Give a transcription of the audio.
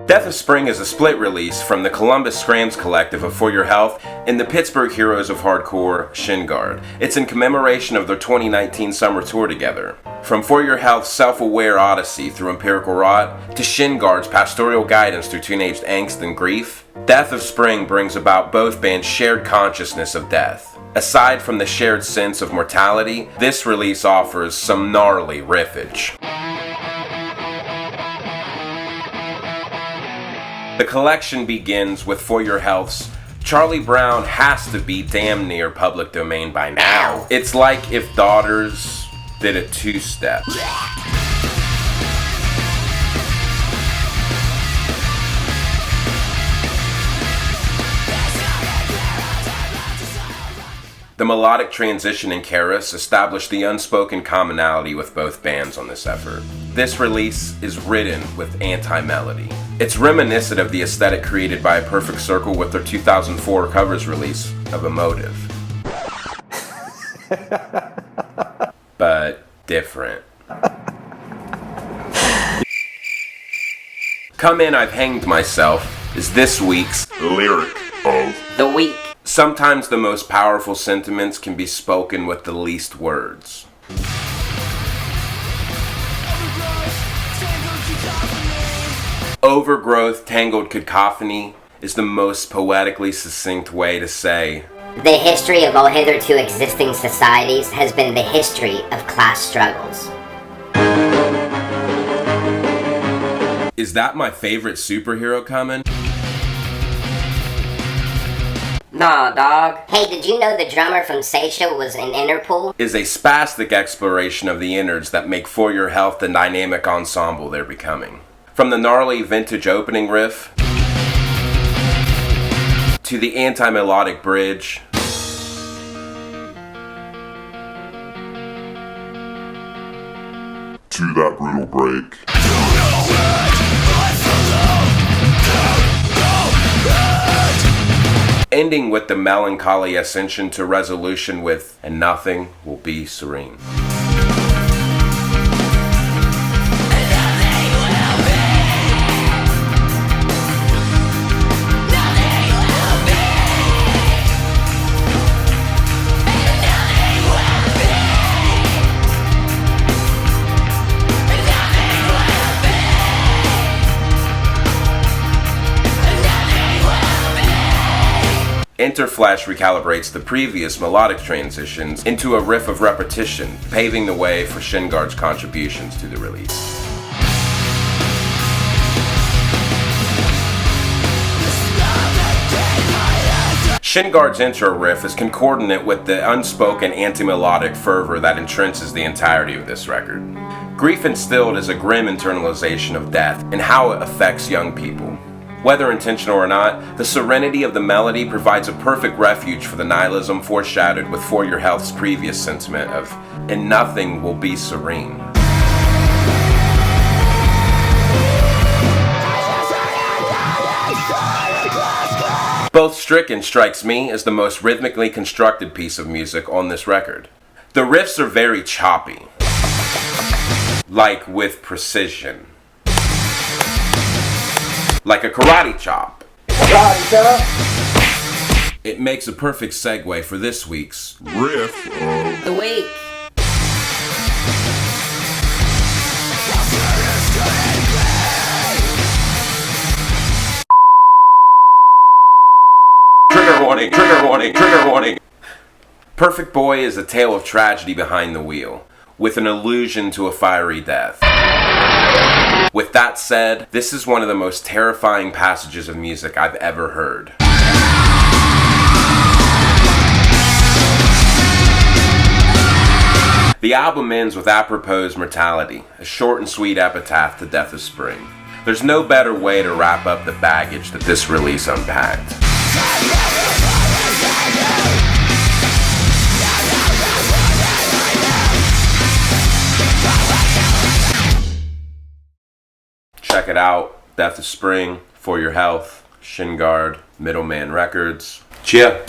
Death of Spring is a split release from the Columbus Scrams collective of For Your Health and the Pittsburgh Heroes of Hardcore, Shin. It's in commemoration of their 2019 summer tour together. From For Your Health's self-aware odyssey through empirical rot, to Shin.'s pastoral guidance through teenage angst and grief, Death of Spring brings about both bands' shared consciousness of death. Aside from the shared sense of mortality, this release offers some gnarly riffage. The collection begins with For Your Health's Charlie Brown has to be damn near public domain by now. It's like if Daughters did a two-step. The melodic transition in Chorus established the unspoken commonality with both bands on this effort. This release is ridden with anti-melody. It's reminiscent of the aesthetic created by A Perfect Circle with their 2004 covers release of Emotive. But different. Come In, I've Hanged Myself is this week's Lyric of the Week. Sometimes the most powerful sentiments can be spoken with the least words. Overgrowth, tangled cacophony is the most poetically succinct way to say, the history of all hitherto existing societies has been the history of class struggles. Is that my favorite superhero coming? Nah, dog. Hey, did you know the drummer from Seisha was in Interpol? Is a spastic exploration of the innards that make For Your Health the dynamic ensemble they're becoming. From the gnarly vintage opening riff, to the anti-melodic bridge, to that brutal break. Ending with the melancholy ascension to resolution with, and nothing will be serene. Interflash recalibrates the previous melodic transitions into a riff of repetition, paving the way for Shin.'s contributions to the release. Shin.'s intro riff is concordant with the unspoken anti-melodic fervor that entrenches the entirety of this record. Grief Instilled is a grim internalization of death and how it affects young people. Whether intentional or not, the serenity of the melody provides a perfect refuge for the nihilism foreshadowed with For Your Health's previous sentiment of, and nothing will be serene. Both Stricken strikes me as the most rhythmically constructed piece of music on this record. The riffs are very choppy, like with precision. Like a karate chop. It makes a perfect segue for this week's Riff of the Week. Trigger warning, trigger warning, trigger warning. Perfect Boy is a tale of tragedy behind the wheel, with an allusion to a fiery death. With that said, this is one of the most terrifying passages of music I've ever heard. The album ends with Apropos Mortality, a short and sweet epitaph to Death of Spring. There's no better way to wrap up the baggage that this release unpacked. Check it out, Death of Spring, For Your Health, Shin, Middleman Records. Cheer!